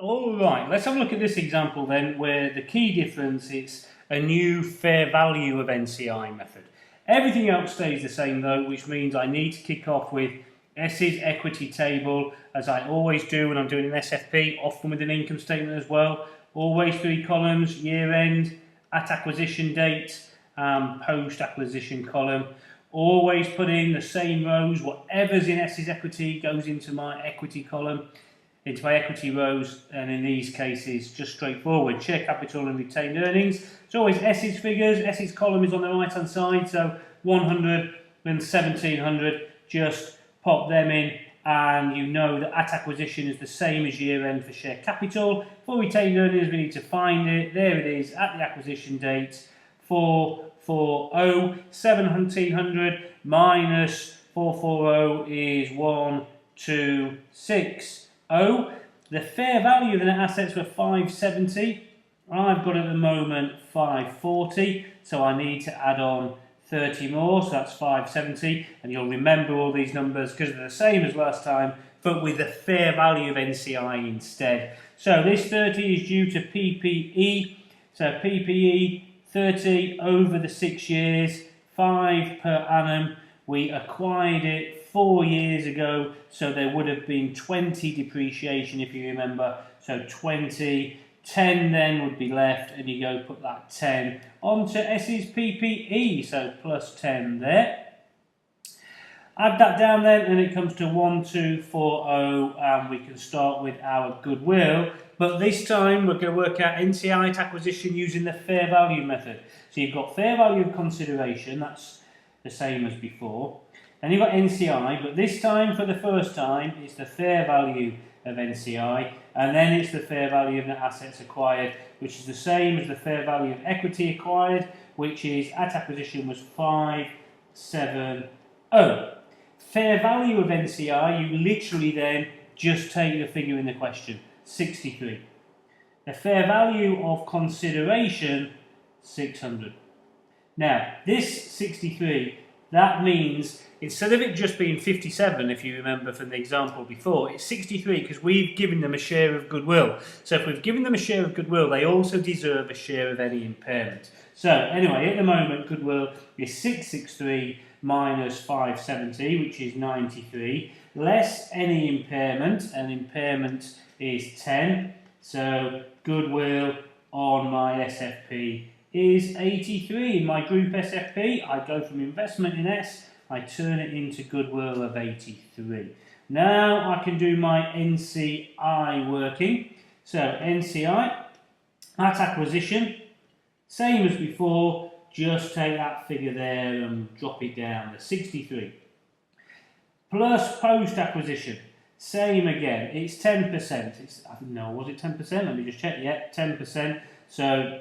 Alright, let's have a look at this example then, where the key difference is a new fair value of NCI method. Everything else stays the same though, which means I need to kick off with S's equity table, as I always do when I'm doing an SFP, often with an income statement as well. Always 3 columns: year end, at acquisition date, post acquisition column. Always put in the same rows. Whatever's in S's equity goes into my equity column, into my equity rows, and in these cases just straightforward. Share capital and retained earnings. It's always S's figures. S's column is on the right hand side, so 100 and 1700, just pop them in, and you know that at acquisition is the same as year end for share capital. For retained earnings, we need to find it. There it is at the acquisition date. 440, 1700 minus 440 is 1260. The fair value of the net assets were 570. I've got at the moment 540, so I need to add on 30 more, so that's 570, and you'll remember all these numbers because they're the same as last time, but with the fair value of NCI instead. So this 30 is due to PPE, so PPE 30 over the 6 years, 5 per annum. We acquired it 4 years ago, so there would have been 20 depreciation if you remember, so 20. 10 then would be left, and you go put that 10 onto S's PPE, so plus 10 there. Add that down then, and it comes to 1240, and we can start with our goodwill. But this time we're going to work out NCI at acquisition using the fair value method. So you've got fair value of consideration, that's the same as before. And you've got NCI, but this time, for the first time, it's the fair value of NCI, and then it's the fair value of net assets acquired, which is the same as the fair value of equity acquired, which is at acquisition was 570. Fair value of NCI, you literally then just take the figure in the question, 63. The fair value of consideration, 600. Now, this 63, that means instead of it just being 57, if you remember from the example before, it's 63 because we've given them a share of goodwill. So if we've given them a share of goodwill, they also deserve a share of any impairment. So anyway, at the moment, goodwill is 663 minus 570, which is 93, less any impairment, and impairment is 10. So goodwill on my SFP is 83. In my group SFP, I go from investment in S, I turn it into goodwill of 83. Now I can do my NCI working. So NCI at acquisition, same as before, just take that figure there and drop it down to 63. Plus post acquisition, same again, it's 10%. No, was it 10%? Let me just check. Yeah, 10%. So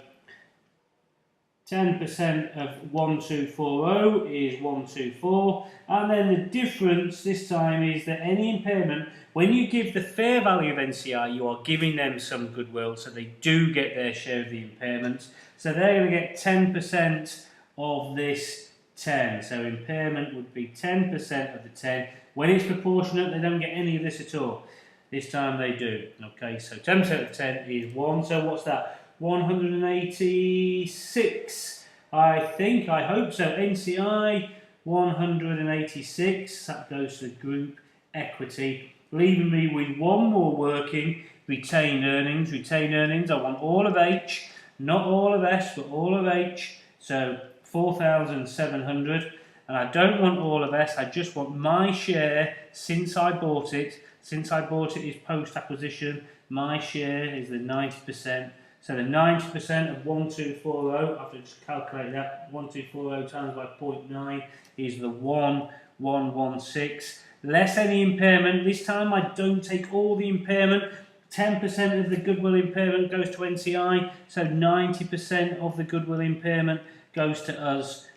10% of 1240 is 124, and then the difference this time is that any impairment, when you give the fair value of NCI, you are giving them some goodwill, so they do get their share of the impairment. So they're going to get 10% of this 10. So impairment would be 10% of the 10. When it's proportionate, they don't get any of this at all. This time they do. Okay, so 10% of 10 is 1. So what's that? 186, I think, I hope so. NCI 186, that goes to group equity, leaving me with one more working, retained earnings. Retained earnings, I want all of H, not all of S, but all of H, so 4,700, and I don't want all of S, I just want my share since I bought it. Since I bought it is post acquisition, my share is the 90%. So the 90% of 1240, I have to just calculate that, 1240 times by 0.9 is the 1116. Less any impairment. This time I don't take all the impairment. 10% of the goodwill impairment goes to NCI, so 90% of the goodwill impairment goes to us,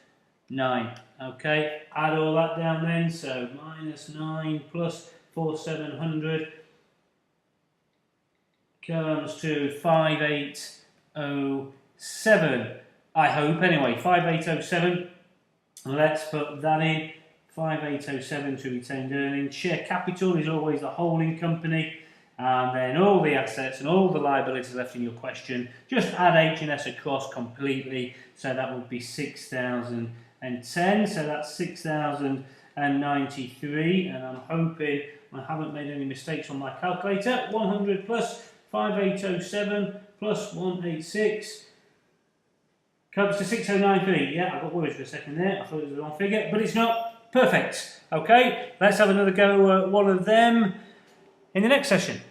9. Okay, add all that down then, so minus 9 plus 4,700. Comes to 5807. I hope anyway. 5807. Let's put that in. 5807 to retained earnings. Share capital is always the holding company. and then all the assets and all the liabilities left in your question, just add H&S across completely, so that would be 6,010, so that's 6,093, and I'm hoping I haven't made any mistakes on my calculator. 100 plus 5807 plus 186 comes to 6093. Yeah, I got worried for a second there. I thought it was the wrong figure, but it's not. Perfect. Okay, let's have another go at one of them in the next session.